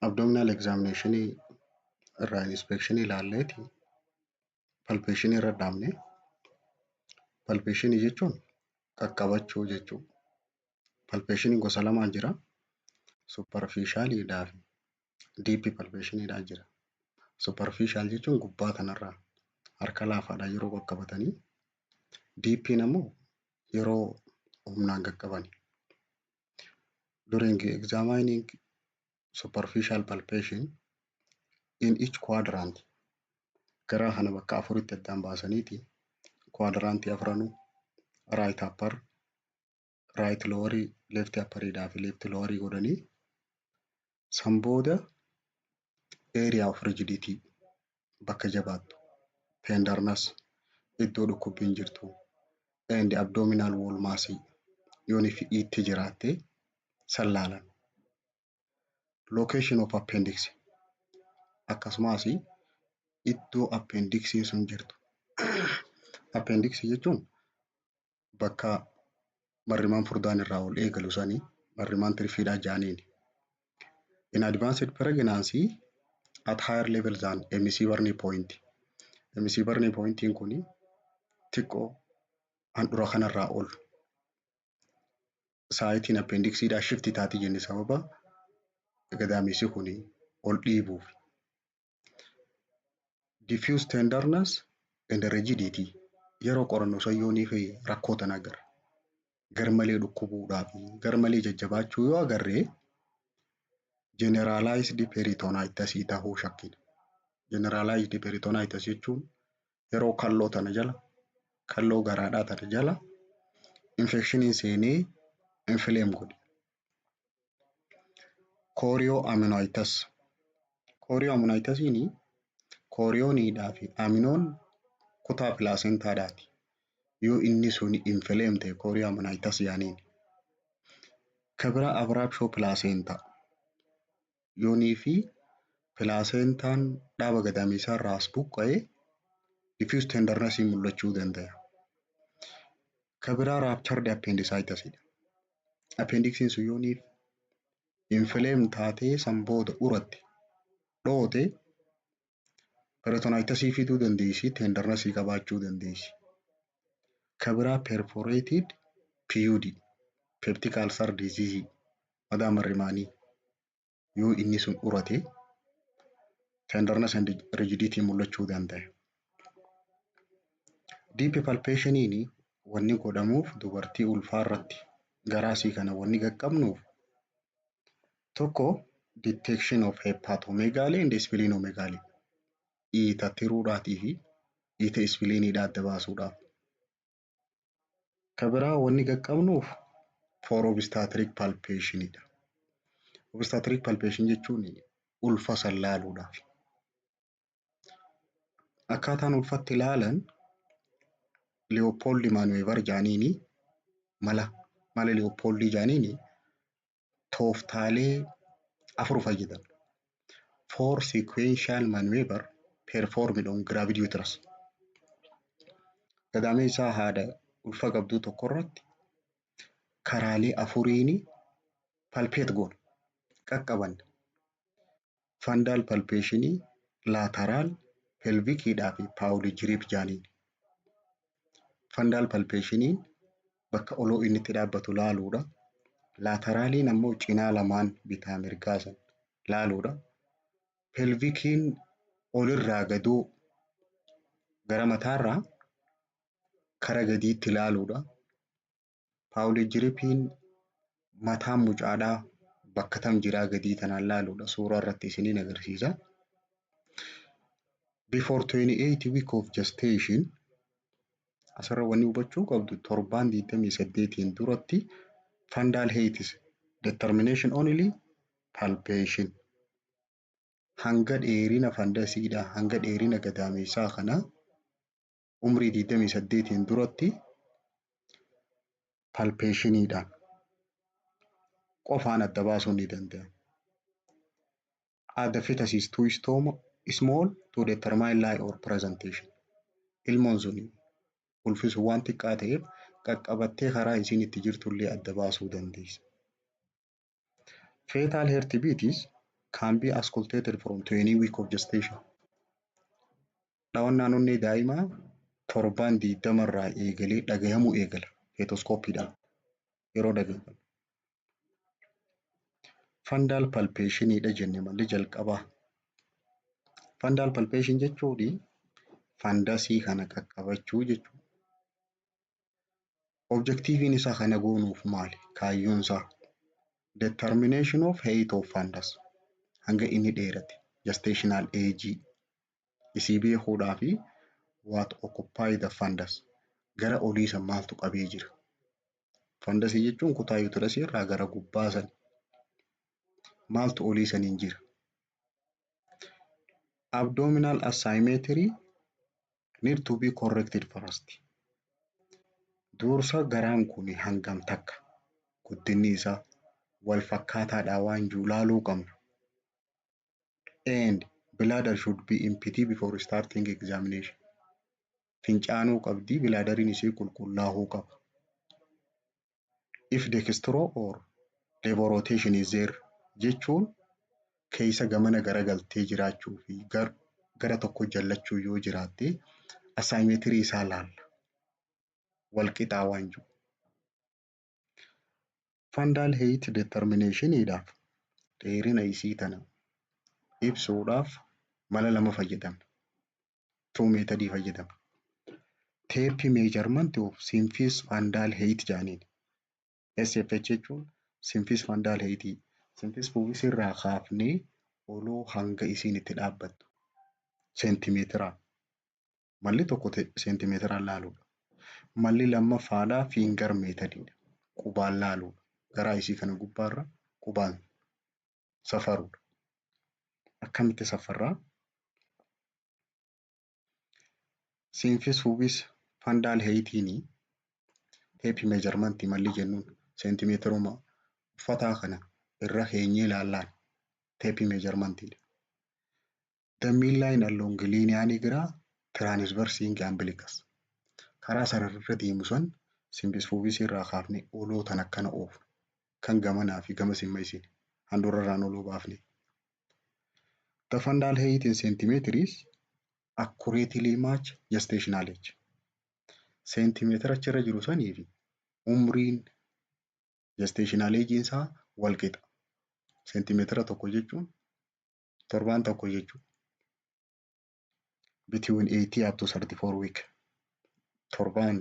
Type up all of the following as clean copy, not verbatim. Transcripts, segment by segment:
abdominal examination irraa inspection ilaalleeti palpation irra dhaabne. Palpation jechuun qaqqabachuu jechuudha. Palpation gosa lamaan jira. Superficial fi deep palpation jira. Superficial jechuun gubbaa kanarraa harka laafaadhaan yeroo qaqqabatanii, deep ammoo yeroo humnaan qaqqabani. During examining superficial palpation in each quadrant, garaa kana bakka afuritti addaan baasaniiti quadrantii afranuu right upper, right lower, left upper fi left lower godhanii san booda area of rigidity bakka jabaattu, tenderness iddoo dhukkubbiin jirtu, and abdominal wall mass yoon itti jiraatte san laalan. Location of appendix akkasumas iddoo appendixiin sun jirtu. Appendix jechuun bakka marrimaan furdaan irraa ol eegalu sanii marrimaan tirfiidhaa jaaniini. In advanced pregnancy at higher level than MC Barney point. MC Barney pointiin kun xiqqoo handhuura kanarraa ol saayitiin appendixiidhaa shifti taati jenne sababa gadaamessi kun ol dhiibuuf. Diffuse tenderness and rigidity yeroo qorannoo sayyoonii fi rakkoo tan agarra. Garmalee dhukkubuudhaa fi garmalee jajjabaachuu yoo agarree generalized peritonitis ta'uu shakkina. Generalized peritonitis jechuun yeroo kalloo tana jala, kalloo garaadhaa tana jala infectioniin seenee inflame godhe. Chorioamnionitis. Chorioamniotisiin kooriyooniidhaa fi aminoon kutaa pilaasentaadhaati. Yoo inni sun inflame ta'e chorioamnionitis yaaniin. Kabira abruptio placenta yoonii fi pilaasentaan dhaaba gadaameessaa irraa as buqqa'ee diffuse tenderness mul'achuu danda'a. Kabira ruptured appendicitis. Appendixiin sun yooniif inflame taatee san booda uratte dhoote peritonitis fiduu dandeessi, tenderness qabaachuu dandeessi. Kabira perforated PUD, peptic ulcer disease, madaa marrimaanii yoo inni sun urate tenderness and rigidity mul'achuu danda'a. Deep palpationiin wanni godhamuuf dubartii ulfaa irratti garaasii kana wanni qaqqabnuuf tokko detection of hepatomegaly and splenomegaly. Dhiita tiruudhaatii fi dhiita ispiliiniidhaa adda baasuudhaaf. Kabiraa wanni qaqqabnuuf for obstetric palpationidha. Obstetric palpation jechuun ulfa san laaluudhaaf. Akkaataan ulfatti ilaalan Leopold Maneuver jaaniini mala Leopold jaaniini tooftaalee afur fayyadan. For sequential maneuver performed on gravid uterus. Gadaameessaa haadha ulfa qabduu tokko irratti karaalee afuriini palpeet goona qaqqaban. Fundal palpation, lateral, pelvic fi Pawligrip jaaniin. Fundal palpation bakka oloo inni itti dhaabbatu laaluudha. Lateraliin ammoo cinaa lamaan bitaa mirgaasan laaluudha. Pelvikiin olirraa gaduu gara mataarraa kara gadiitti laaluudha. Pawligripiin mataan mucaadhaa bakka tam jiraa gadii tanaan laaluudha. Suuraa irratti isiniin agarsiisa. Before 28 week of gestation asirra wanni hubachuu qabdu 7-28 duratti fundal heights determination only palpation. Hanga dheerina fandasiidha hanga dheerina gadaameessaa kana umrii 28 duratti palpationiidhaan qofaan adda baasuu ni danda'a. The fetus is too small to determine lie or presentation. Ilmoon sun ulfisu waan xiqqaa ta'eef qaqqabattee karaa isiin itti jirtullee adda baasuu dandeessa. Fetal heartbeat can be auscultated from 20 week of gestation. Dhawannaan onnee daa'imaa torbaan 20 irraa eegalee dhagayamuu eegala feetoskoopiidhaan yeroo dhagayamu. Fundal palpationiidha jenne malli jalqabaa. Fundal palpation jechuun fandasii kana qaqqabachuu jechuudha. Objectiviin isaa kana goonuuf maali? Kaayyoon isaa determination of height of fundus hanga inni dheerate gestational age isii beekuudhaa fi what occupy the fundus gara oliisa maaltu qabee jira. Fundasii jechuun kutaa uterusii irraa gara gubbaasan maaltu oliisaniin jira. Abdominal asymmetry need to be corrected first. Dursa garaan kun hangam takka guddinni isaa wal fakkaataadhaa waan jiru laaluu qabna. And bladder should be empty before starting examination. Fincaanuu qabdi bilaadariin isii qulqullaa'uu qaba. If dextro or levo rotation is there jechuun keessa gamana garagaltee jiraachuu fi gara tokko jallachuu yoo jiraatte asymmetry isaa laalla. Walqixaa waan jiru. Fundal height determinationidhaaf dheerina isii tana ibsuudhaaf mala lama fayyadamna. 2 meetadii fayyadamna. Tape measurement of symphysis fundal height jaaniin. SFH jechuun symphysis fundal height. Symphysis pubis irraa kaafnee oloo hanga isiin itti dhaabbattu seentimeetiraan. Malli tokko seentimeetiraan laaluudha. Malli lammaffaadhaa fiingar meetadiidha. Qubaan laaluudha. Garaa isii kana gubbaarra qubaan safaruudha. Akkamitti safarraa? Symphysis pubis fundal heightiin tape measurement malli jennuun seentimeetiruma uffataa kana irra keenyee ilaallaan tape measurementidha. The midline along linea nigra transversing umbilicus. Karaa sararra deemu san symphysis pubis irraa kaafne oloo tan akkana oofu kan gamanaa fi gama simma isiin handhuurarraan oloo baafne. The fundal height in centimeters accurately match gestational age. Seentimeetira achirra jiru sanii fi umriin gestational age isaa wal qixa. Seentimeetira tokko jechuun torbaan tokko jechuudha. Between 80 up to 34 week. Torbaan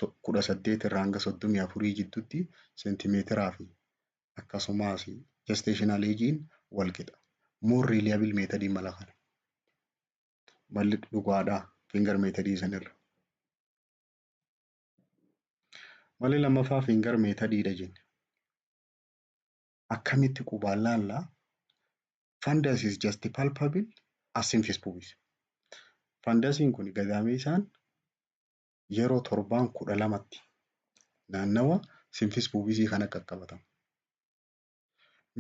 18 irraa hanga 34 jidduutti seentimeetiraa fi akkasumas gestational age'n wal qixa. More reliable method mala kana. Malli dhugaadhaa finger method sanirra. Malli lammaffaa finger methodidha jenne. Akkamitti qubaan laallaa? Fundus is just palpable as symphysis pubis. Fundusiin kun gadaamee isaan yeroo torbaan 12tti naannawa symphysis pubisii kana qaqqabatamu.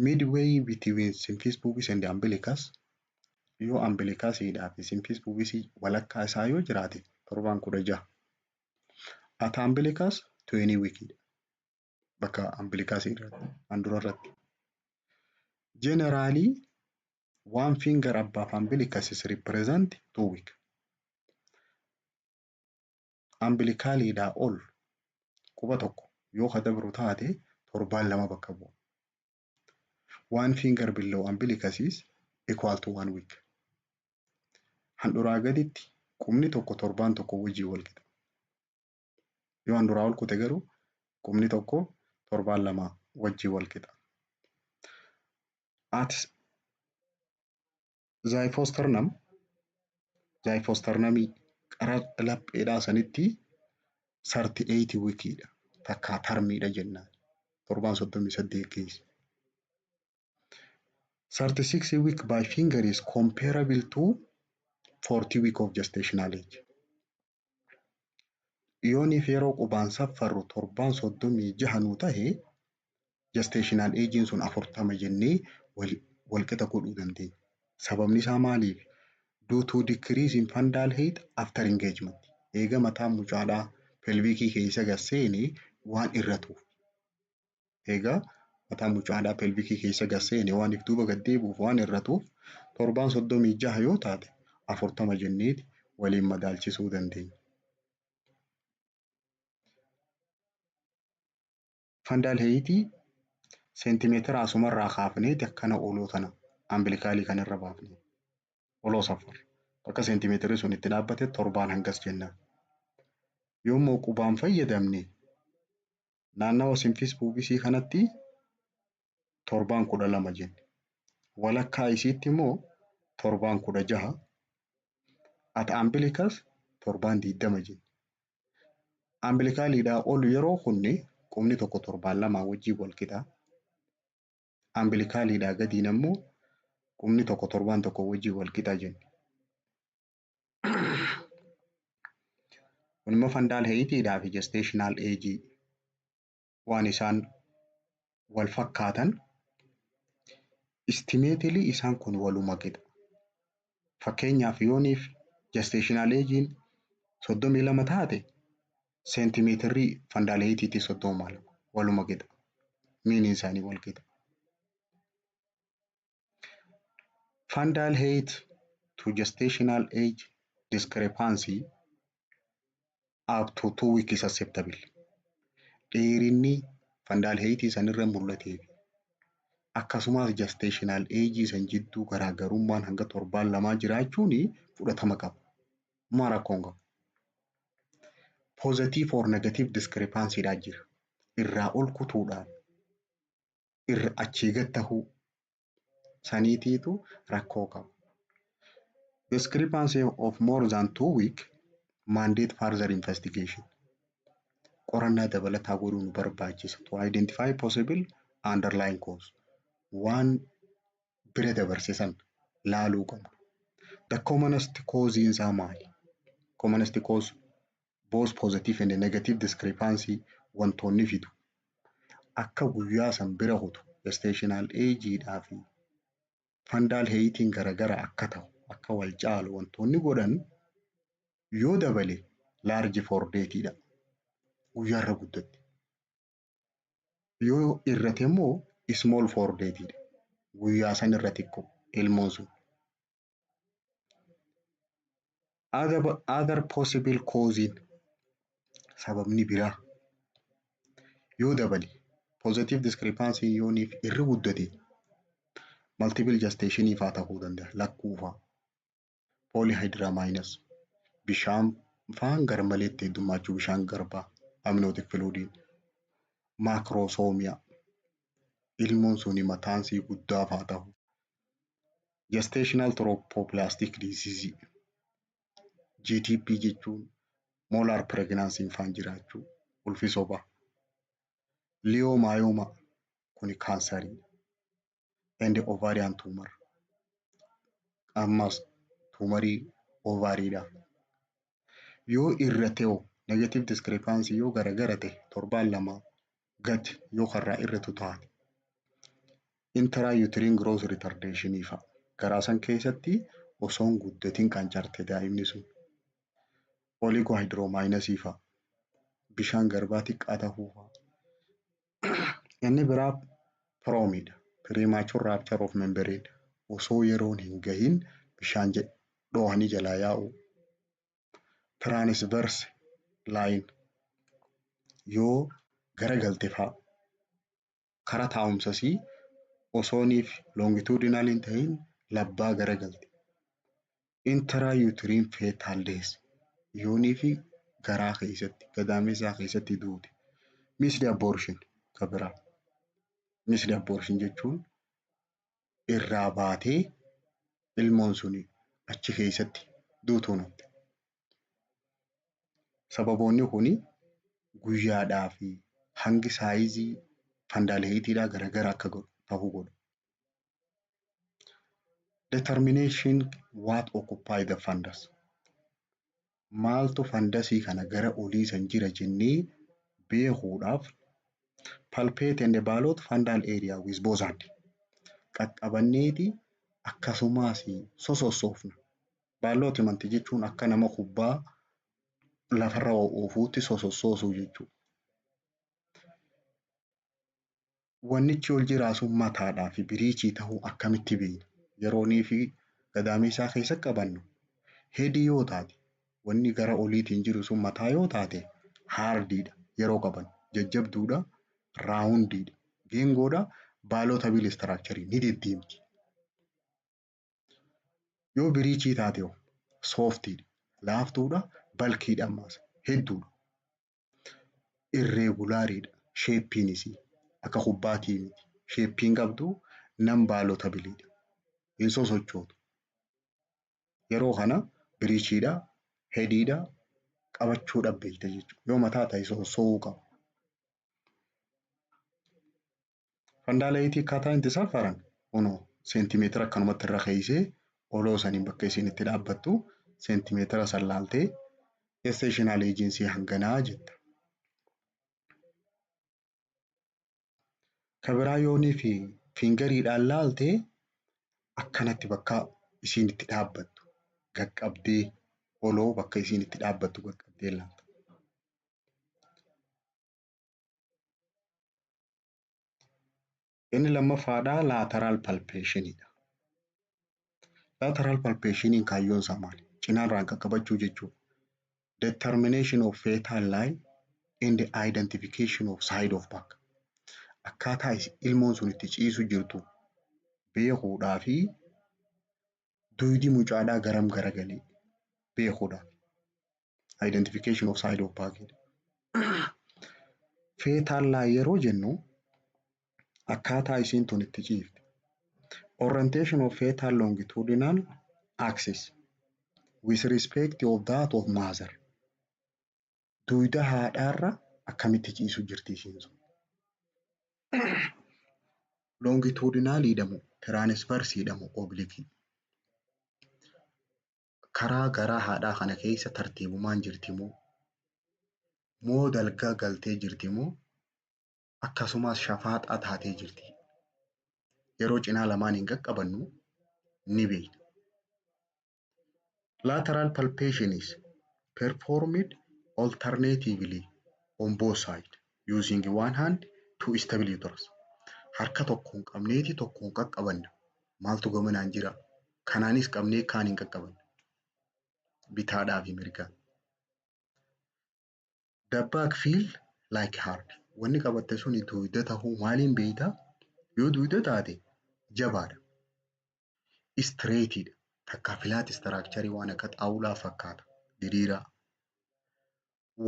Midway between symphysis pubis and umbilicus yoo umbilicusidhaa fi symphysis pubisii walakkaa isaa yoo jiraate torbaan 16. At umbilicus 20 weekidha. Bakka umbilicusidhaa handhuurarratti. Generally, one finger above umbilicus is represent 2 weeks. Umbilicalidhaa ol quba tokko yoo kadabru taate torbaan 2 bakka bu'a. One finger below umbilicus is equal to 1 week. Handhuuraa gaditti qubni tokko torbaan tokko wajjin wal qixa. Yoo handhuuraa ol kute garuu qubni tokko torbaan 2 wajjin wal qixa. At zyphosternum qara lapheedhaa sanitti 38 weekidha. Takkaa tarmiidha jennaan. Torbaan 38 keessa. 36 week by finger is comparable to 40 week of gestational age. Yooniif yeroo qubaan safarru torbaan 36 nuu tahe gestational age'n sun 40 jennee wal qixa godhuu dandeenya. Sababni isaa maaliif? Due to decrease in fundal height after engagement. Eega mataa mucaadhaa pelvikii keessa gaseene waan irratuuf. Eega mataan mucaadhaa pelvikii keessa gasseene waan if duuba gad deebi'uuf waan hir'atuuf torbaan 36 yoo taate 40 jenneeti waliin madaalchisuu dandeenya. Fandaal heeyitii seentimeetira asumarraa kaafneeti akkana oloo kana ambilikaalii kanarra baafne oloo safarra. Bakka seentimeetirri sun itti dhaabbate torbaan hangas jennaan. Yoommoo qubaan fayyadamne naannawa simfis puubisii kanatti torbaan 12 jenne. Walakkaa isiitti immoo torbaan 16 ati ambilikas torbaan 20 jenne. Ambilikaaliidhaa ol yeroo kunne qubni tokko torbaan 2 wajjii wal qixa. Ambilikaaliidhaa gadiin ammoo qubni tokko torbaan 1 wajjii wal qixa jenne. Kun immoo fandaal heeyitiidhaa fi gestational eejii waan isaan wal fakkaatan istimeetilii isaan kun waluma qixa. Fakkeenyaaf yooniif gestational eejiin 32 taate seentimeetirri fandaal heeyitiitti 32 waluma qixa. Miiniin isaanii wal qixa. Fundal height to gestational age discrepancy up to 2 weeks is acceptable. Dheerinni fundal height sanirra mul'atee akkasumas gestational age san jidduu garaagarummaan hanga torbaan 2 jiraachuun fudhatama qaba. Maal rakkoon qabu? Positive or negative discrepancy dha jira. Irraa ol kutuudhaan irra achii gad tahuu saniitiitu rakkoo qaba. Discrepancy of more than 2 weeks mandate further investigation. Qorannaa dabalataa godhuun barbaachisa to identify possible underlying cause. Waan bira dabarsisan laaluu qabna. The commonest causes are maali? Commonest cause both positive and negative discrepancy wantoonni fidu. Akka guyyaa san bira hutu gestational age dhaa fi fundal heightiin garagara akka ta'u akka wal caalu wantoonni godhan yoo dabale large for date dha. Guyyaarra guddatti. Yoo irrate immoo small for date dha. Guyyaa san irra xiqqoo ilmoon sun. Other possible causes sababni biraa yoo dabale positive discrepancy yooniif irri guddate multiple gestation faa ta'uu danda'a. Lakkuufaa polyhydramnios bishaan faan garmaleetti heddummachuu bishaan garbaa amniotic fluid macrosomia ilmoon suni mataan sii guddaa faa ta'u gestational trophoblastic disease GTP jechuun molar pregnancy faan jiraachuu ulfi sobaa leiomyoma kuni kaansarii and ovarian tumor ammas tumarii ovariidha. Yoo irrateo negative discrepancy yoo garagara ta'e torbaan 2 gad yoo karraa irratu taate intrauterine growth retardation fa'a garaa san keessatti osoon guddatiin qancarte daa'imni sun oligohydramnios fa'a bishaan garbaa xiqqaa tahuu fa'a. Inni biraa proomidha. Premature rupture of membrane osoo yeroon hin gahin bishaan dhoohanii jalaa yaa'u. Transverse line yoo garagalte fa'a kara taa'umsasii osooniif longitudinal hin ta'in labbaa garagalte. Intrauterine fetal death yoonii fi garaa keessatti gadaameessaa keessatti duute. Missed abortion kabiraa. Missed abortion jechuun irraa baatee ilmoon suni achi keessatti duutuun. Sababoonni kuni guyyaadhaa fi hangi saayizii fundal heeyitiidhaa garagara akka ta'uu godhu. Determination what occupy the fundus. Maaltu fundasii kana gara olii san jira jennee beekuudhaaf palpate and ballot fundal area with both hand. Qaqqabanneeti akkasumas sosossoofna. Baallooti manti jechuun akka nama kubbaa lafarra oofuutti sosossoosuu jechuudha. Wannichi ol jiraa sun mataadhaa fi biriichii ta'uu akkamitti beekna? Yeroonii fi gadaameessaa keessa qabannu heedii yoo taate wanni gara oliitiin jiru sun mataa yoo taate haardiidha yeroo qabannu jajjabduudha raawundiidha geengoodha baalota istiraakcharii ni deddeemti. Yoo biriichii taate sooftiidha laaftuudha balkiidha ammaas hedduudha. Irreegulaariidha sheeppiinis akka kubbaatii miti sheeppiin qabdu nan baalota biliidha hin sosochootu. Yeroo kana biriichiidha heediidha qabachuu dhabbeeyta jechuudha. Yoo mataa ta'e soso'uu qaba. Fandaaleeyitii akkaataa itti safaran kunoo seentimeetira akkanumatti irra keessee oloo saniin bakka isiin itti dhaabbattu seentimeetira san laaltee gestational eejinsii hanganaa jetta. Kabiraa yoonii fi fiingariidhaan laaltee akkanatti bakka isiin itti dhaabbattu qaqqabdee oloo bakka isiin itti dhaabbattu qaqqabdee laalta. Inni lammaffaadhaa laateraal palpeeshiniidha. Lateral palpation kaayyoon isaa maali? Cinaarraan qaqqabachuu jechuudha. Determination of fetal line and the identification of side of back. Akkaataa ilmoon sun itti ciisu jirtu beekuudhaa fi duydi mucaadhaa garam garagalee beekuudhaaf. Identification of side of back. Fetal line yeroo jennu akkaataa isiin tun itti ciifte. Orientation of fetal longitudinal axis with respect of that of mother. Duyda haadhaarra akkamitti ciisu jirti isiin sun. Longitudinaliidhamu tiraanisfarsiidhamu obliikii. Karaa garaa haadhaa kana keessa tartiibumaan jirtimoo moo dalgaa galtee jirtimoo akkasumas shafaaxaa taatee jirti. Yeroo cinaa lamaan hin qaqqabannu ni beekna. Lateral palpation is performed alternatively on both sides using one hand to establish uterus. Harka tokkoon qabneeti tokkoon qaqqabanna. Maaltu gamanaan jira? Kanaanis qabnee kaan hin qaqqabanna. Bitaadhaa fi mirgaa. The back feel like hard. Wanni qabatte suni duyda tahuu maaliin beeyta? Yoo duyda taate jabaadha. Straightiidha. Takka flat structure waan akka xaawulaa fakkaata. Diriiraa.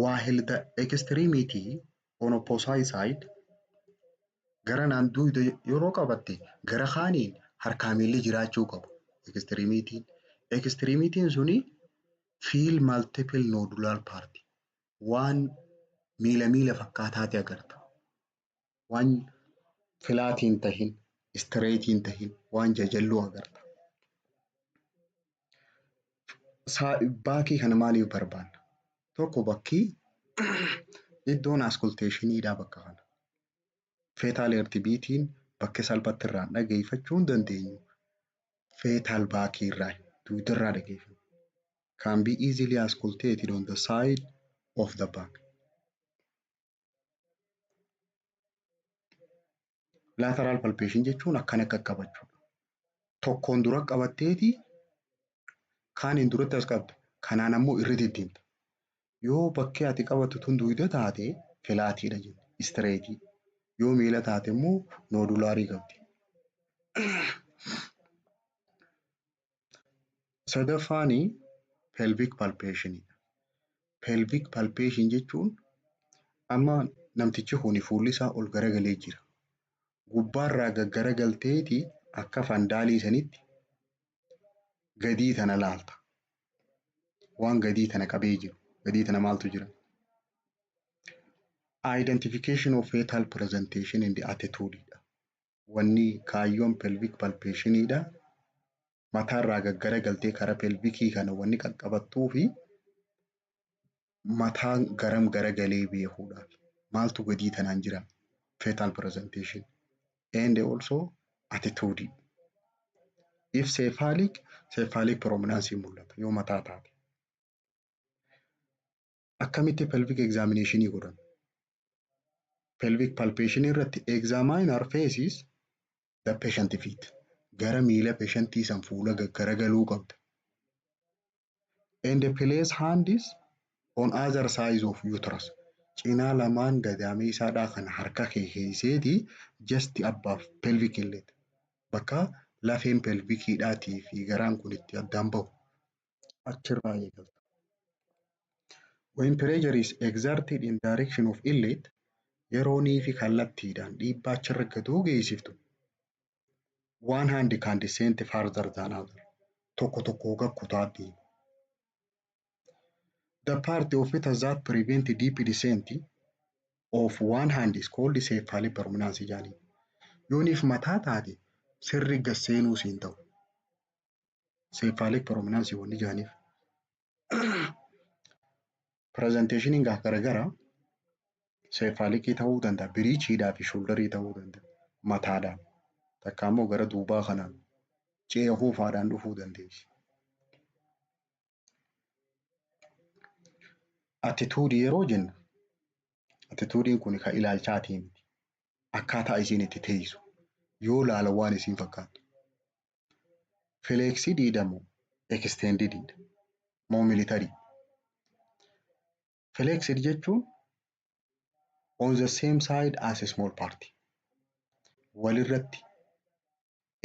While the extremity on opposite side garanaan duyda yeroo qabatte gara kaaniin harkaa miilli jiraachuu qabu. Extremitiin suni feel multiple nodular party. Waan miila fakkaataati agarta. Waan filaatiin tahin, straightiin tahin, waan jajalluu agarta. Baakii kana maaliif barbaanna? Tokko bakkii iddoon askulteeshiniidhaa bakka kana. Fetal heartbeatiin bakka salphatti irraan dhageeffachuu hin dandeenyu. Fetal baakii irraa duyda irraa dhageeffamu. Can be easily auscultated on the side of the back. Lateral palpation jechuun akkana qaqqabachuudha. Tokkoon dura qabatteeti kaaniin duratti as qabda. Kanaan ammoo irra deddeemta. Yoo bakkee ati qabattu tun duyda taate filaatiidha jenna. Straightii. Yoo miila taate immoo noodulaarii qabdi. Sadaffaani pelvic palpationidha. Pelvic palpation jechuun amma namtichi kuni fuulli isaa ol garagalee jira. Gubbaarraa gaggaragalteeti akka fandaalii sanitti gadii tana laalta. Waan gadii tana qabee jiru. Gadii tana maaltu jira? Identification of fetal presentation in the attitude. Wanni kaayyoon pelvic palpationidha. Mataarraa gaggaragaltee karaa pelvikii kana wanni qaqqabattuu fi mataan garam garagalee beekuudhaaf. Maaltu gadii tanaan jira? Fetal presentation. And also attitude. If cephalic prominence mul'ata yoo mataa taate. Akkamitti pelvic examination godhan? pelvic palpation irratti examine or faces the patient feet. Gara miila patientii san fuula garagaluu qabda. And place hands on other side of uterus. Cinaa lamaan gadameessaadhaa kan harka kee keesseeti just above pelvic inlet. Bakka lafeen pelvikiidhaatii fi garaan kun itti addaan bahu achirraa eegalta. When pressure is exerted in direction of inlet, yeroonii fi kallattiidhaan dhiibbaa achirra gaduu geessiftu. One hand can descend further than other. Tokko gakkutaa deema. The part of it that prevent deep descent of one hand is called cephalic prominence jedhanii. Yooniif mataa taate sirri gasseenuu siin ta'u. Cephalic prominence wanni jedhaniif. Presentationin garagara cephalic ta'uu danda'a, biriichiidhaa fi shoulderii ta'uu danda'a. Mataadhaan takka immoo gara duubaa kanaan ceehuufaadhaan dhufuu dandeessi. Attitude yeroo jennu, attituudiin kun kan ilaalchaatii miti. Akkaataa isiin itti teessu yoo ilaalan waan isiin fakkaattu. Flexidiidha moo extendediidha moo militarii? Flexed jechuun on the same side as a small part. Walirratti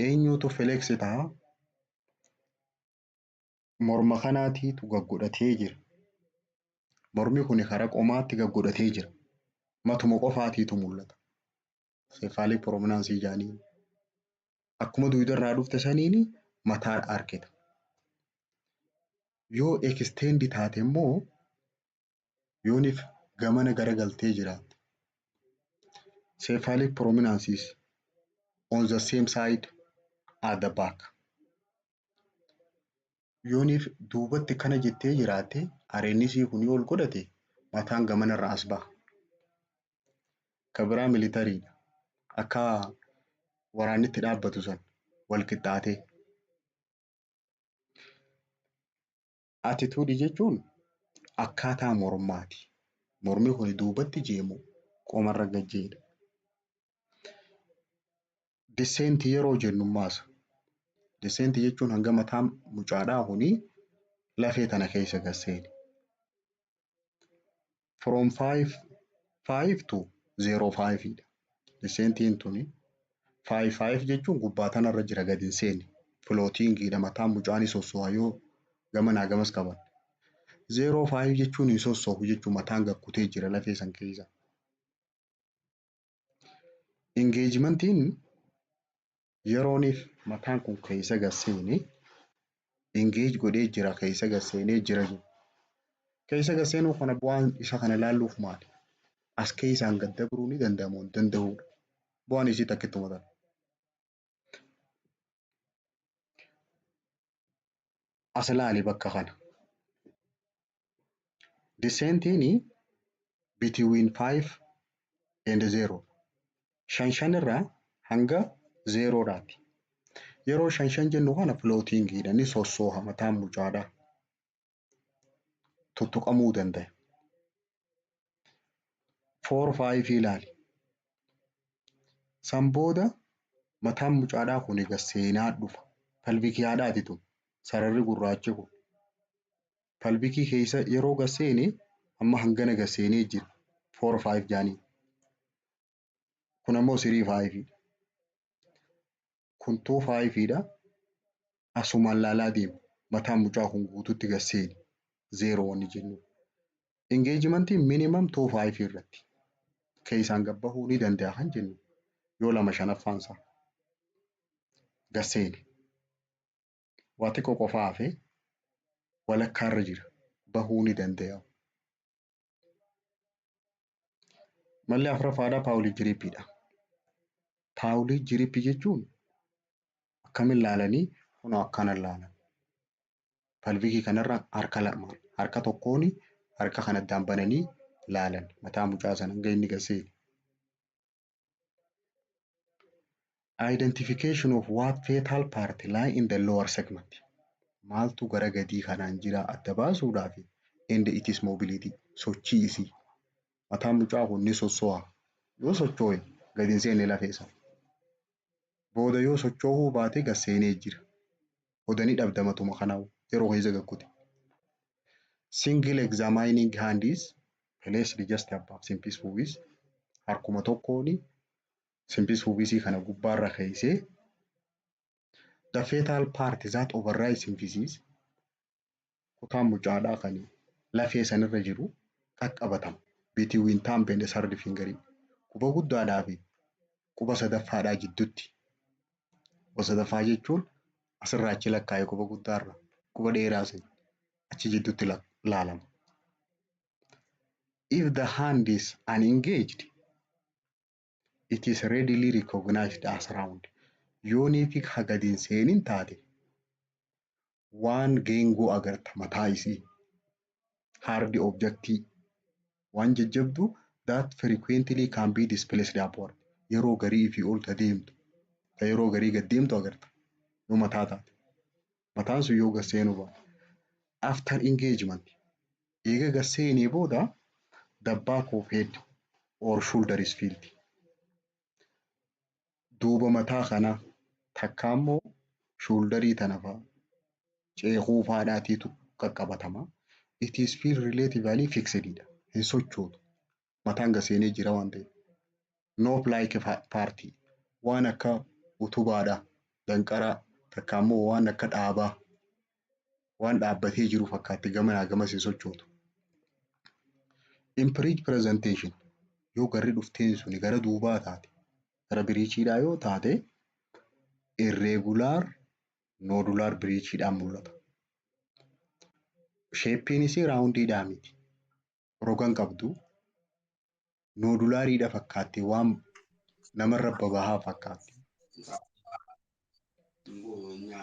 eenyutu flex ta'a? Morma kanaatiitu gaggodhatee jira. Mormi kun karaa qomaatti gaggodhatee jira. Matuma qofaatiitu mul'ata. Cephalic prominence jedhanii. Akkuma duudarraa dhufte saniini mataa harkita. Yoo extend taate immoo yooniif gamana garagaltee jiraatte. Cephalic prominence is on the same side at the back. Yooniif duubatti kana jettee jiraatte areennisii kun yoo ol godhate mataan gamanarraa as baha. Kan biraa militariidha. Akka waraannitti dhaabbatu san wal qixxaatee. Attitude jechuun akkaataa mormaati. Mormi kun duubatti jeemu qomarra gajjeedha. Descent yeroo jennu maasa? Descent jechuun hanga mataan mucaadhaa kuni lafee tana keessa gasseeni. From 5 to 0.5 dha. Descentiin tuni 5 jechuun gubbaa tanarra jira gadi hin seenne. Floatingiidha, mataan mucaan sosso'a yoo gamanaa gamas qaban. 0.5 jechuun hin sosso'u jechuun mataan gakkutee jira lafee san keessa. Engagementiin yerooniif mataan kun keessa gasseeni engage godhee jira, keessa gasseenee jira. Keessa gasseenuu kana bu'aan isa kana ilaalluuf maali? As keessaan gad dabruu ni danda'amu hin danda'uudha. Bu'aan isii takkittuma ta'a. As ilaali bakka kana. Descentiin between 5 and 0. Shan irraa hanga 0dhaati. Yeroo shan jennu kana floatingiidha, ni sossooha mataan mucaadhaa. Tuttuqamuu danda'a. 4-5 ilaali. San booda mataan mucaadhaa kun egaa seenaa dhufa. Palvikiyaadhaati tun sararri gurraachi kun. Palvikii keessa yeroo gasseeni amma hangana gasseenee jira. 4-5 jaanii. Kun ammoo 3-5. Kun 2-5dha. Asumaan laalaa deema. Mataan mucaa kun guututti gasseeni. 0 wanni jennu. Engagementiin minimum 2-5 irratti. Keessaan gabbahuu ni danda'a kan jennu. Yoo 2/5 isaa gasseeni. Waa xiqqoo qofaa hafee walakkaarra jira. Bahuu ni danda'a. Malli afuraffaadhaa paawulii jiriippiidha. Paawulii jiriippii jechuun akkamiin laalanii kunoo akkana laalan. Palvikii kanarra harka lamaan, harka tokkoon harka kana addaan bananii laalan mataa mucaa sana hanga inni gasseeni. Identification of what fetal part lie in the lower segment. Maaltu gara gadii kanaan jira adda baasuudhaaf and its mobility sochii isii. Mataan mucaa kun ni sosso'a. Yoo socho'e gadi hin seenne lafeessa. Booda yoo socho'uu baate gad seenee jira. Odanii dhabdamatuma kanaa yeroo keessa gaggute. Single examining hand is placed just above simpis pubis. Harkuma tokkoon simpis pubisii kana gubbaarra keessee the fetal part that overrides symphysis kutaan mucaadhaa kan lafee sanirra jiru qaqqabatama. Between thumb and third finger. Quba guddaadhaa fi quba sadaffaadhaa jidduutti. Quba sadaffaa jechuun asirraa achi lakkaa'ee quba guddaarra quba dheeraas achi jidduutti laalama. If the hand is unengaged, it is readily recognized as round. Yoonii fi hagadiin seeniin taate waan geengoo agarta mataa isii. Hard objectii waan jajjabdu that frequently can be displaced upward. Yeroo garii fi ol deemtu yeroo garii gad deemtu agarta yoo mataa taate. Mataan sun yoo gad seenuu baate. After engagement eega gad seenee booda the back of head or shoulder is felt. Duuba mataa kana takka immoo shoulderii tana fa'a ceekuu faadhaatiitu qaqqabatama. It is feel relatively fixed dha. Hin sochootu. Mataan gad seenee jira waan ta'eef. Nope like party waan akka utubaadha danqaraa takka immoo waan akka dhaabaa waan dhaabbatee jiru fakkaatti gamanaa gamas hin sochootu. Improved presentation yoo garri dhufteen suni gara duubaa taate gara biriichiidhaa yoo taate irregular nodular biriichiidhaan mul'ata. Sheeppiin isii raawundiidhaa miti. Rogan qabdu nodulaariidha fakkaatti waan namarra babahaa fakkaatti.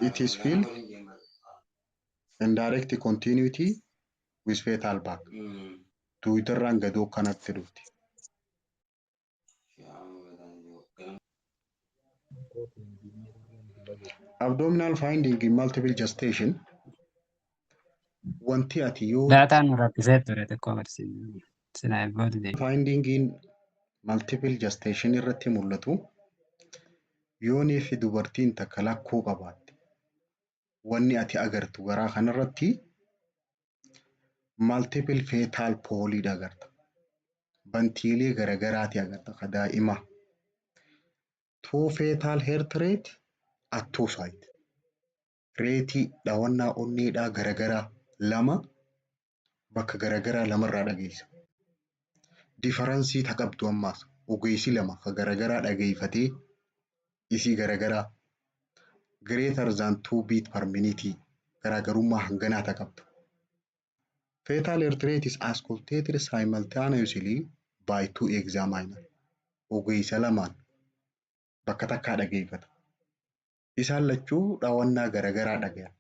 It is filled in direct continuity with fetal back. Tuwitarraan gadoo kanatti dhufti. Abdominal finding in multiple gestation. Wanti ati yoo Daataan rakkisee ture xiqqoo agarsiisu. Sina eebbooti deemu. finding in multiple gestation irratti mul'atu yoonii fi dubartiin takka lakkuu qabaatte wanni ati agartu garaa kanarratti multiple fetal poolii agarta. Bantiilee garagaraati agarta ka daa'ima. Two fetal heart rate at two side. Reetii dhawannaa onneedhaa garagaraa lama bakka garagaraa lamarraa dhageessa. Differensii taqabdu ammaas ogeessi lama ka garagaraa dhageeffatee isii garagaraa greater than 2 beat per minute garaagarummaa hanganaa taqabdu. Fetal heart rate is auscultated simultaneously by two examiners. Ogeessa lamaan bakka takkaa dhageeffata. Isaan lachuu dhawannaa garagaraa dhagayan.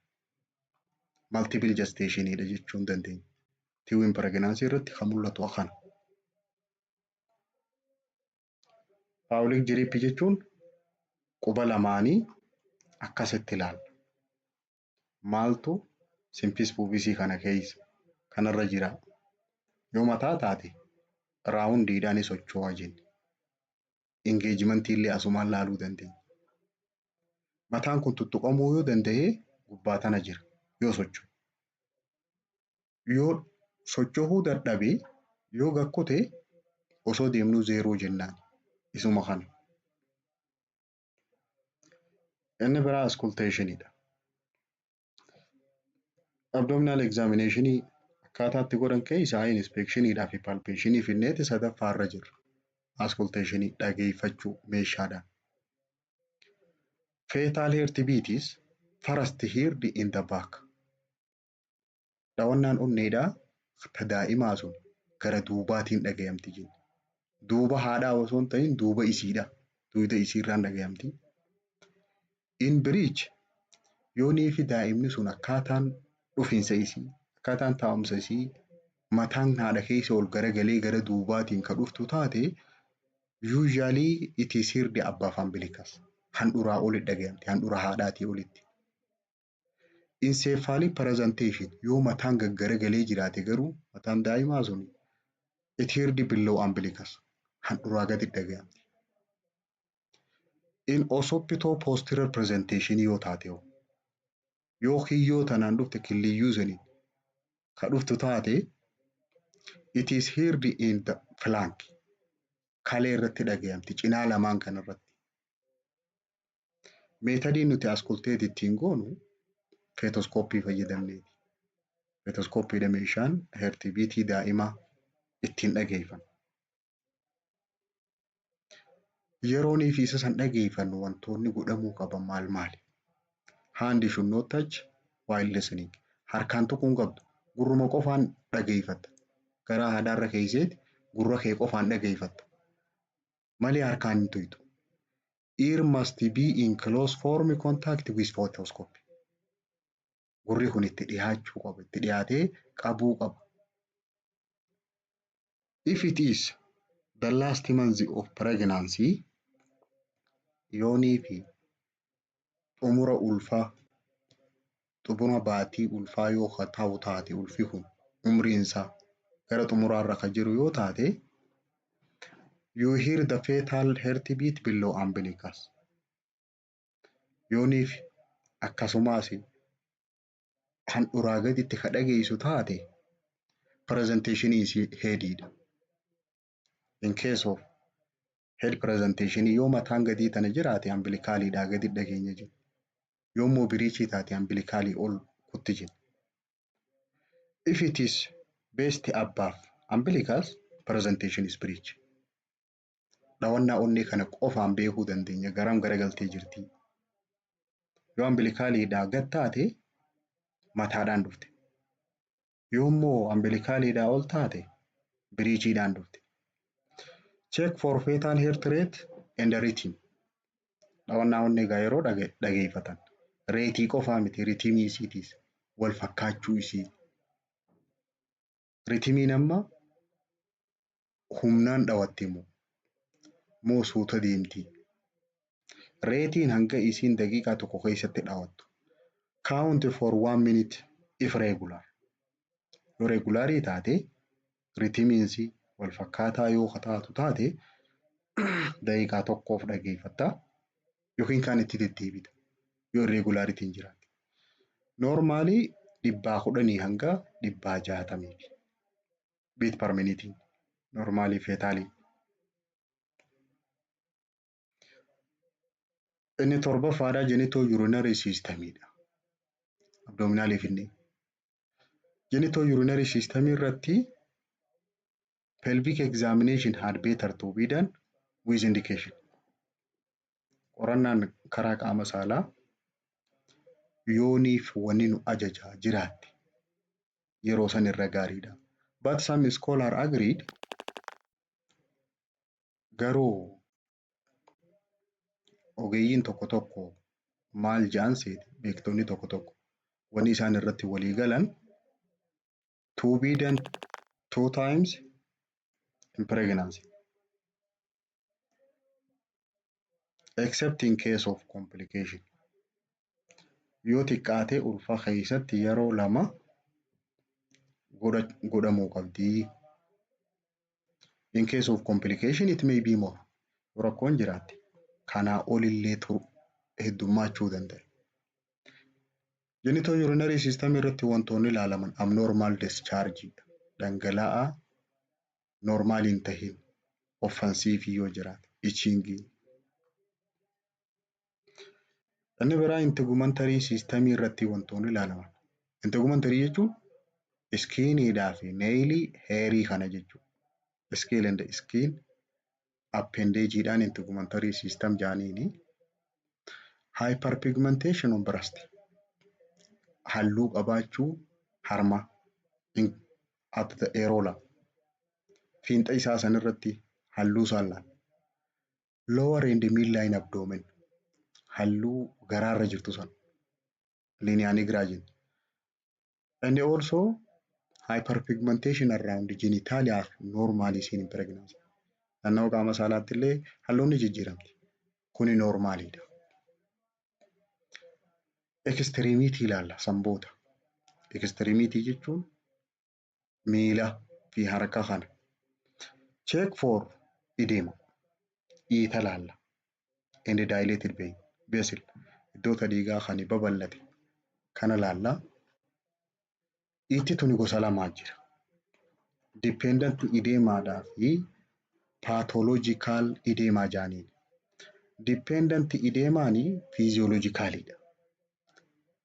Multiple gestationidha jechuun dandeenya. Tiiwin pregnancy irratti kan mul'atu akana. Pawulik jiriippii jechuun quba lamaanii akkasitti ilaalla. Maaltu simpis pubisii kana keessa kanarra jira. Yoo mataa taate raawundiidhaan socho'aa jenna. Engagement illee asumaan laaluu dandeenya. Mataan kun tuttuqamuu yoo danda'e gubbaa tana jira yoo socho'u. Yoo socho'uu dadhabee yoo gakkute osoo deemnuu zeeroo jennaan isuma kana. Inni biraa auscultationidha. Abdominal examinationii akkaataatti godhan keessaa inspectioniidhaa fi palpationii finneeti sadaffaarra jira. Auscultationii dhageeffachuu meeshaadhaan. Fetal heartbeat is first heard in the back. Dhawannaan onneedhaa ta daa'imaa sun gara duubaatiin dhagayamti jenna. Duuba haadhaa osoo hin ta'in duuba isiidha. Duuba isiirraan dhagayamti. In breech yoonii fi daa'imni sun akkaataan dhufiinsa isii akkaataan taa'umsa isii mataan haadha keessa ol garagalee gara duubaatiin ka dhuftu taate usually it is heard above umbilicus. Handhuraa olitti dhagayamti. Handhura haadhaatii olitti. Encephalic presentation yoo mataan gaggaragalee jiraate garuu mataan daa'imaa sun it heard below umbilicus. handhuraa gadi dhaga'amti. In occipito posterior presentation yoo taate yoo kiyyoo tanaan dhufte killiyyuu saniin ka dhuftu taate it is heard in the flank. Kalee irratti dhaga'amti cinaa lamaan kanarratti. Meetadiin nuti askolteet ittiin goonu feetoskooppii fayyadamneeti. Feetoskooppiidha meeshaan heertibiitii daa'imaa ittiin dhageeffannu. Yeroonii fi isa san dhageeffannu wantoonni godhamuu qaban maali? Hand should not touch while listening. Harkaan tuquun qabdu. Gurruma qofaan dhageeffatta. Garaa haadhaarra keesseeti gurra kee qofaan dhageeffatta. Malee harkaan hin tuytu. Ear must be in close form contact with photoscope. Gurri kun itti dhiyaachuu qaba. Itti dhiyaatee qabuu qaba. If it is the last month of pregnancy, yoonii fi xumura ulfaa, xumura baatii ulfaa yoo ta'u taate ulfi kun umriinsaa gara xumuraarra kan jiru yoo taate, you hear the fetal heartbeat below umbilicus. Yoonii fi akkasumas handhuraa gaditti ka dhageessu taate presentation is headidha. In case of head presentation yoo mataan gadii tana jiraate umbilicaalidhaa gadi dhageenya jiru. Yoommoo biriichii taate umbilicaalii ol kutti jiru. If it is based above umbilicus, presentation is breech. Dhawannaa onnee kana qofaan beekuu dandeenya garam garagaltee jirti. Yoo umbilicaalidhaa gad taate mataadhaan dhufte. Yoommoo umbilicaalidhaa ol taate biriichiidhaan dhufte. Check for fetal heart rate and rhythm. Dhawannaa onnee yeroo dhageeffatan. Reetii qofaa miti ritimii isiitiis wal fakkaachuu isii. Ritimiin amma humnaan dhawatti moo suuta deemti. Reetiin hanga isiin daqiiqaa tokko keessatti dhawattu. Count for 1 minute if regular. Yoo regularii taate ritimiinsi wal fakkaataa yoo taatu taate daqiiqaa tokkoof dhageeffatta yookiin kaan itti deddeebita yoo irregulaaritiin jiraate. Normaalii 110 hanga 160 beat per minute normaalii feetaalii. Inni torbaffaadhaa genitourinary systemidha. Abdominaalii finne. Genitourinary system irratti pelvic examination had better to be done with indication. Qorannaan karaa qaama saalaa yooniif wanni nu ajajaa jiraatti yeroo san irra gaariidha. But some scholar agreed garuu ogeeyyiin tokko maal ja'an seeti beektonni tokko wanni isaan irratti walii galan to be done 2 times in pregnancy. Except in case of complication. Yoo xiqqaate ulfa keessatti yeroo 2 godhamuu qabdi. In case of complication it may be more. Rakkoon jiraatti. Kanaa olillee heddummaachuu danda'a. Genitourinary system irratti wantoonni ilaalaman abnormal discharge dhangala'aa normaal hin tahin offensive yoo jiraate itching. Inni biraa integumentary system irratti wantoonni ilaalaman. Integumentary jechuun iskiiniidhaa fi neeyilii heerii kana jechuudha. Scale and skin appendageidhaan integumentary system jaaniini. Hyperpigmentation on breast. Halluu qabaachuu harma at the areola. Fiinxa isaa san irratti halluu saallaan. Lower and midline abdomen. Halluu garaarra jirtu san. Linea nigra jenna. And also hyperpigmentation around genitalia normally seen in pregnancy. Naannoo qaama saalaatti illee halluun ni jijjiiramti. Kuni normaalidha. Extremity ilaalla samboota. Extremity jechuun miila fi harka kana. Check for edema, dhiita laalla, and dilated vein, vessel, iddoota dhiigaa kan babal'ate kana laallaa. Dhiitti tuni gosa lamaa jira. Dependent edeemaadhaa fi pathological edeemaa jaaniin. Dependent edeemaanii physiologicalidha.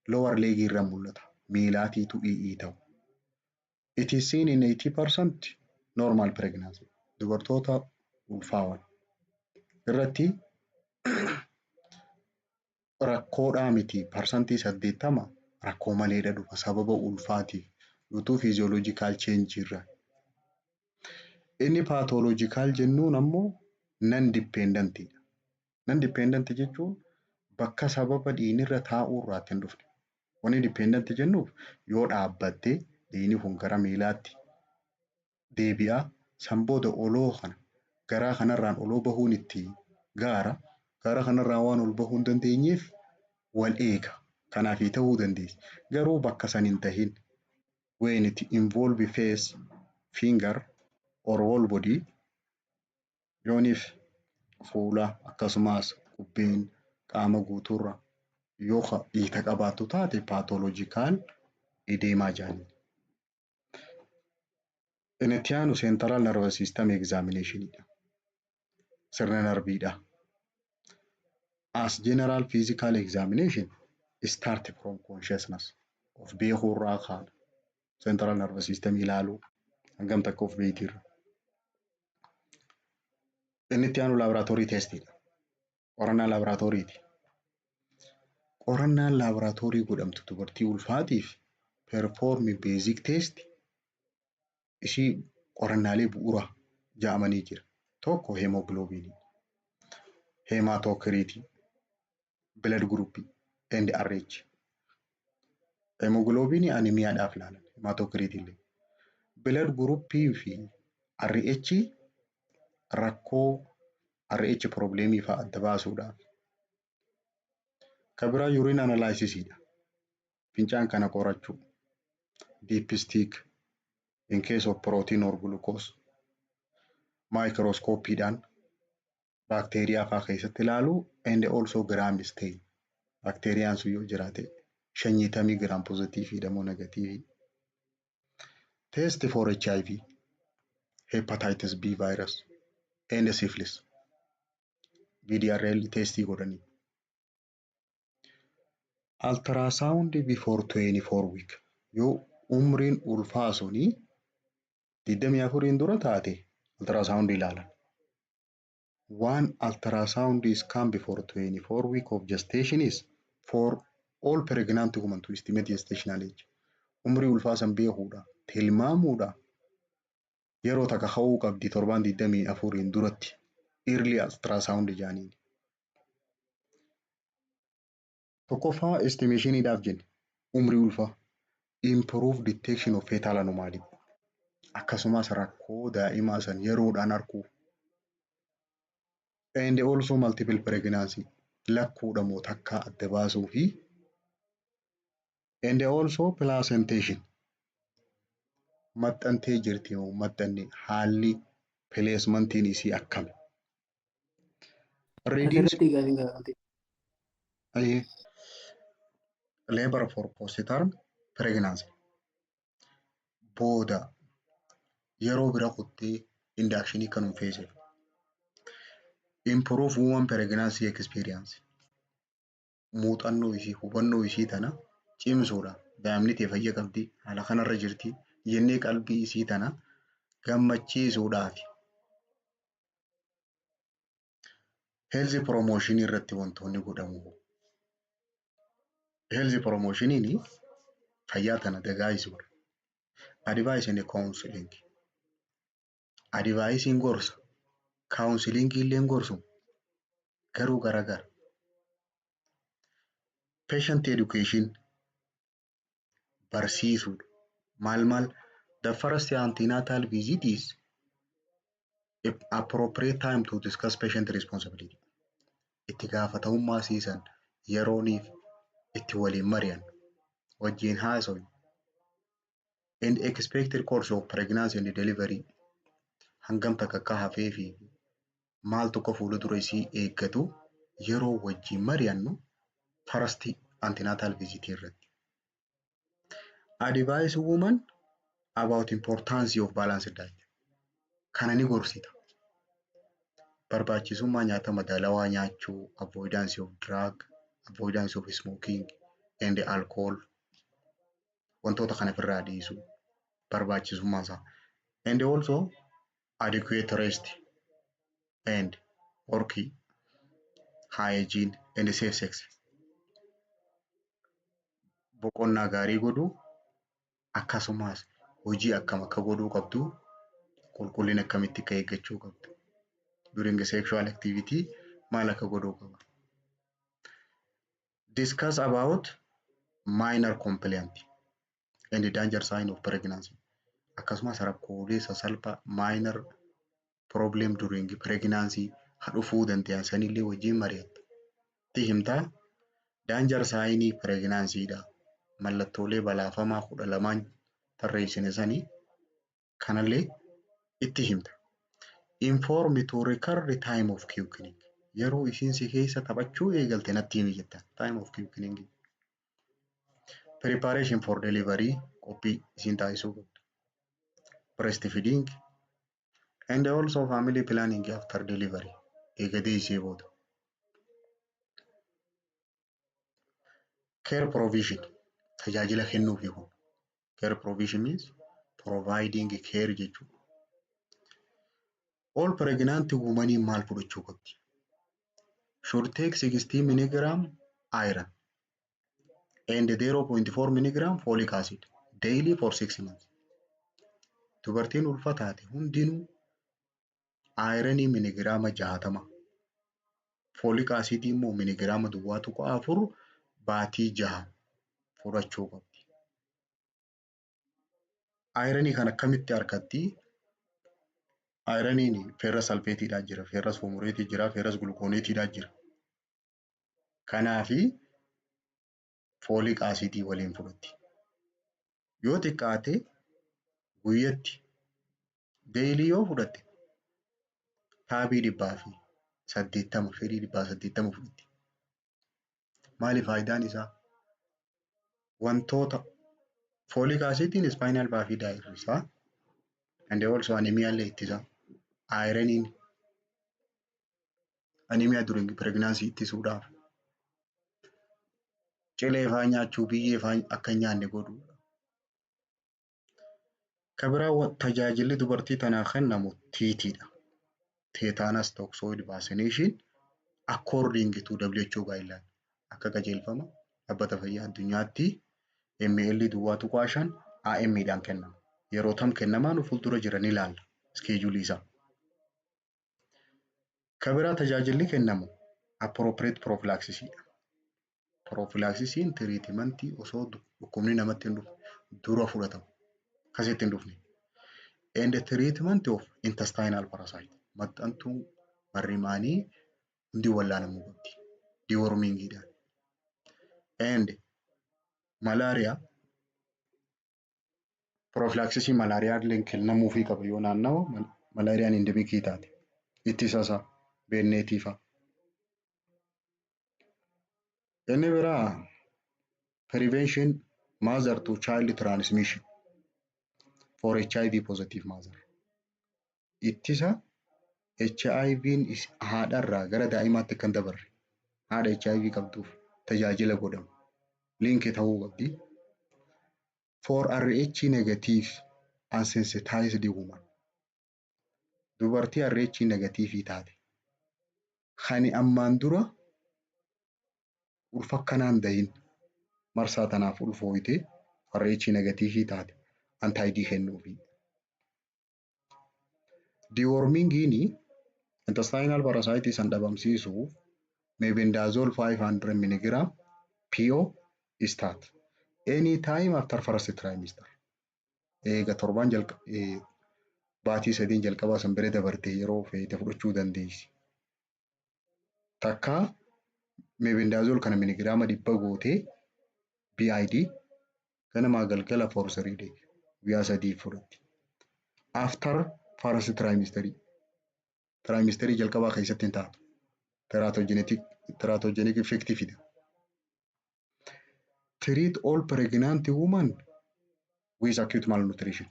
Lower leg irra mul'ata. Miilaatiitu ta'u. It is seen in 80% normal pregnancy. Dubartoota ulfaawan irratti rakkoodhaa miti parsantii 80 rakkoo maleedha dhufa sababa ulfaatiif utuu physiological change irra. Inni pathological jennuun ammoo non dependentidha. Non dependent jechuun bakka sababa dhiinirra taa'uu irraatti hin dhufne. Wanni dependent jennuuf yoo dhaabbattee dhiini kun gara miilaatti deebi'a. San booda oloo kana garaa kanarraan oloo bahuun itti gaara. Gaara kanarraan waan ol bahuu hin dandeenyeef wal eega. Kanaaf ta'uu dandeessi. Garuu bakka san hin tahin when it involve face, finger or whole body yooniif fuula akkasumas qubbeen qaama guutuurra yoo dhiita qabaattu taate pathological edeemaa jaaniin. Inni itti aanu central nervous system examinationidha. Sirna narbiidha. As general physical examination start from consciousness of beekuurraa kaana. Central nervous system ilaaluu hangam takka of beekirra. Inni itti aanu laboratory testidha. Qorannaa laboratoriiti. Qorannaan laboratorii godhamtu dubartii ulfaatiif perform basic test ishii qorannaalee bu'uura jedhamanii jira. Tokko hemoglobinii, hematocrit, blood group and RH. Hemoglobinii anemiyaadhaaf ilaalan, hematocrit illee. Blood group fi RH rakkoo RH problemii fa'aa adda baasuudhaaf. Kabira urine analysisidha. Fincaan kana qorachuu. Dipstick in case of protein or glucose. Microscopeidhaan bakteeriyaa fa'aa keessatti ilaaluu and also gram stain. Bakteeriyaan sun yoo jiraate 50 gram positiifi moo negatiivi. Test for HIV, hepatitis B virus and syphilis. VDRL testii godhanii. Ultrasound before 24 week. Yoo umriin ulfaa sunii 24 dura taate ultrasound ilaalan. One ultrasound scan before 24 week of gestation is for all pregnant women to estimate gestational age. Umrii ulfaa san beekuudha, tilmaamuudha. Yeroo takka ka'uu qabdi 24 duratti early ultrasound jaaniin. Tokkoffaa estimationiidhaaf jenne umrii ulfaa improve detection of fetal anomaly. Akkasumas rakkoo daa'imaa san yeroodhaan arguu. And also multiple pregnancy lakkuudha moo takka adda baasuu fi and also placentation maxxantee jirti moo maxxanne haalli placementiin isii akkami. Asirratti gaafiin gaafate. Labor for postpartum pregnancy. Booda yeroo bira kuttee inductionii kanuu feese. Improve woman pregnancy experience. Muuxannoo isii hubannoo isii tana cimsuudha. Daa'imni tee fayya qabdi haala kanarra jirti jennee qalbii isii tana gammachiisuudhaafi. Health promotion irratti wantoonni godhamu. Health promotioniin fayyaa tana dagaagsuudha. Advice and counseling. Advicein gorsa. Counseling illee gorsu. Garuu garagara. Patient education. Barsiisuudha. Maal the first antenatal visit is appropriate time to discuss patient responsibility. Itti gaafatamummaa siisan yerooniif itti waliin mari'an wajjin haasawu. And expected course of pregnancy and delivery hangam takka akka hafee fi maal tokko fuula dura isii eeggatu yeroo wajjin mari'annu first antenatal visit irratti. Advise woman about importance of balanced diet. Kana ni gorsita. Barbaachisummaa nyaata madaalawaa nyaachuu, avoidance of drug, avoidance of smoking and alcohol. Wantoota kana ofirraa dhiisuu barbaachisummaa isaa. And also adequate rest and work hygiene and safe sex. Boqonnaa gaarii godhuu akkasumas hojii akkam akka godhuu qabdu, qulqullina akkamitti akka eeggachuu qabdu. During the sexual activity maal akka godhuu qaba. Discuss about minor complaint and the danger sign of pregnancy. Akkasumas rakkoolee sasalphaa minor problem during pregnancy dhufuu danda'an sanillee wajjin mari'atta. Itti himtaa danger sign pregnancy dha. Mallattoolee balaafamaa 12 tarreessine sanii kanallee itti himta. Inform to record the time of quickening. Yeroo isiin si keessa taphachuu eegalte natti himi jetta. Time of quickening. Preparation for delivery. Qophii isiin taasisuu qabdu. Breastfeeding and also family planning after delivery. Eega deessee booda. Care provision. Tajaajila kennuufi kun. Care provision means providing care jechuudha. All pregnant women maal fudhachuu qabdi? Should take 60 mg iron and 0.4 mg folic acid daily for 6 months. Dubartiin ulfa taate hundinuu ironii miligiraama 60, folic acid immoo miligiraama 4 baatii 6 fudhachuu qabdi. Ironii kan akkamitti argatti? Ironiin ferrous sulfateedha jira, ferrous fumareetii jira, ferrous gluconeetiidha jira. Kanaafi folic acid waliin fudhatti. Yoo xiqqaate guyyatti daily yoo fudhatte taabii 180 fedhii 180 fudhatti. Maali faayidaan isaa? Wantoota folic acid spinal bifida irraa and also anemia illee ittisa. Ironiin anemia during pregnancy ittisuudhaaf. Cilee faa nyaachuu, biyyee faa akka nyaanne godhuudha. Kabiraa tajaajilli dubartii tanaa kennamu TT'dha. Tetanus toxoid vaccination according to WHO guideline. Akka qajeelfama dhaabbata fayyaa addunyaatti ml 5 AM'dhaan kennama. Yeroo tam kennamaan fuuldura jiran ilaalla. Schedule isaa. Kabiraa tajaajilli kennamu appropriate prophylaxis. Prophylaxisiin treatmentii osoo dhukkubni namatti hin dhufne dura fudhatamu. Akkasitti hin dhufne. And the treatment of intestinal parasite. Maxxantuun marrimaanii hundi wallaalamuu qabdi. Dewormingiidhaan. And malaria. Prophylaxisii malaariyaa illee kennamuufii qaba yoo naannawa malaariyaan endemikii taate. Ittisa isaa beelneetiifa. Inni biraa prevention mother to child transmission for HIV positive mother. Ittisa HIV'n haadharraa gara daa'imaatti kan dabarre. Haadha HIV qabduuf tajaajila godhamu. Linkii ta'uu qabdi. For RH negative and sensitized woman. Dubartii RH negative taate. Kan ammaan dura ulfa akkanaan dahin marsaa tanaaf ulfooyte RH negative taate anti-D kennuufi. Dewormingiin intestinal parasites san dhabamsiisuuf mebendazole 500 mg PO start any time after first trimester. Eega torban baatii 3 jalqabaa san bira dabartee yeroo feete fudhachuu dandeessi. Takka mebendazole kana miligiraama 100 gootee BID ganamaa galgala for 3 days guyyaa 3 fudhatti. After first trimester tiraayimisterii jalqabaa keessatti hin taatu. Teratogenic effective. Treat all pregnant women with acute malnutrition.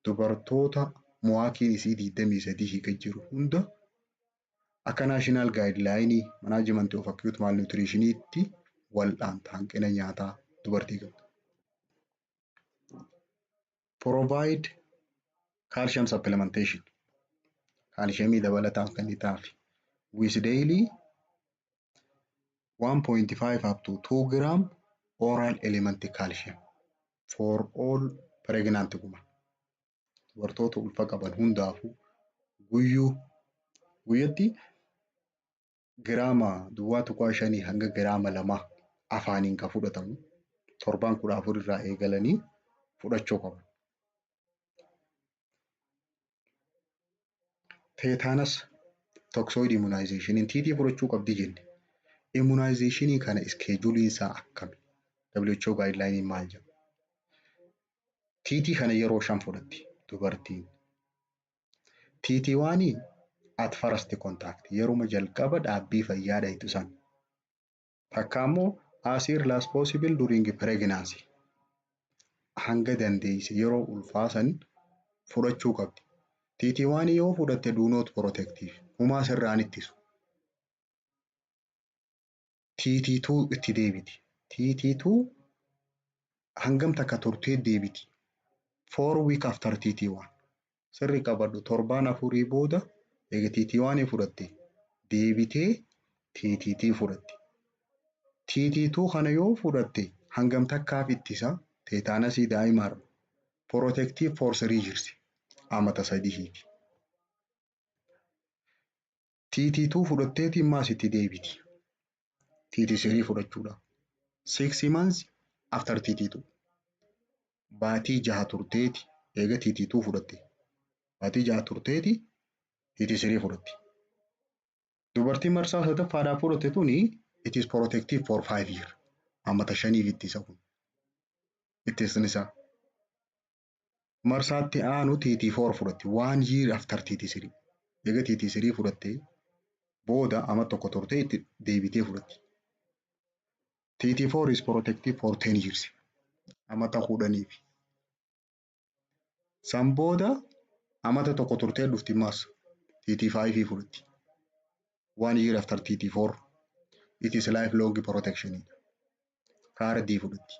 Dubartoota muwaakiin isii 23 hiika jiru hunda akka national guideline management of acute malnutritionitti wal'aanta hanqina nyaataa dubartii qabdu. Provide calcium supplementation. Kaalshiyamii dabalataan kan ta'aaf with daily 1.5 up to 2 gram oral elementary calcium for all pregnant women. Dubartoota ulfa qaban hundaafuu guyyatti giraama duwwaa tuqaa 5 hanga giraama 2 afaaniin kan fudhatamu torban 14 irraa eegalanii fudhachuu qaban. Tetanus toxoid immunization tiitii fudhachuu qabdi jenne. Immunization kana iskeejuuliin isaa akkami? WHO guideline maal jedha? Tiitii kana yeroo 5 fudhatti dubartiin. Tiitii waanii at first contact yeroo jalqaba dhaabbii fayyaa dhayitu san. Takka immoo as early as possible during pregnancy. Hanga dandeesse yeroo ulfaasan fudhachuu qabdi. Tiitii waanii yoo fudhatte do not protective. Humaa sirraan ittisu. Tiitiituu itti deebiti. Tiitiituu hangam takka turtee deebiti. 4 week after TT1. Sirri qabadhu torbaan 4 booda eega TT1 fudhatte deebitee TTT fudhatte. TT2 kana yoo fudhatte hangam takkaaf ittisa teetaanasii daa'imaa protective for 3 years amata 3. TT2 fudhatteetiin maas itti deebiti. TT3 fudhachuudha. 6 months after TT2. Baatii 6 turteeti eega TT2 fudhatte. Baatii 6 turteeti TT3 fudhatte. Dubartiin marsaa sadaffaadhaaf fudhatte tuni it is protective for 5 years. Amata 5 ittisa kun. Ittisni isaa. Marsaatti aanu TT4 fudhatte 1 year after TT3. Eega TT3 fudhatte booda amata tokko turtee itti deebitee fudhatte. TT4 is protective for 10 years. Amata 10. San booda amata tokko turtee dhufti maas TT5 fudhatti. 1 year after TT4. It is lifelong protection. Kaardii fudhatti.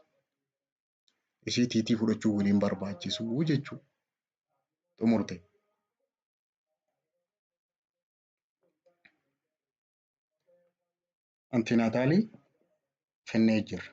Isii TT fudhachuu waliin barbaachisu jechuudha. Xumurte. Antinataalii kennee jira.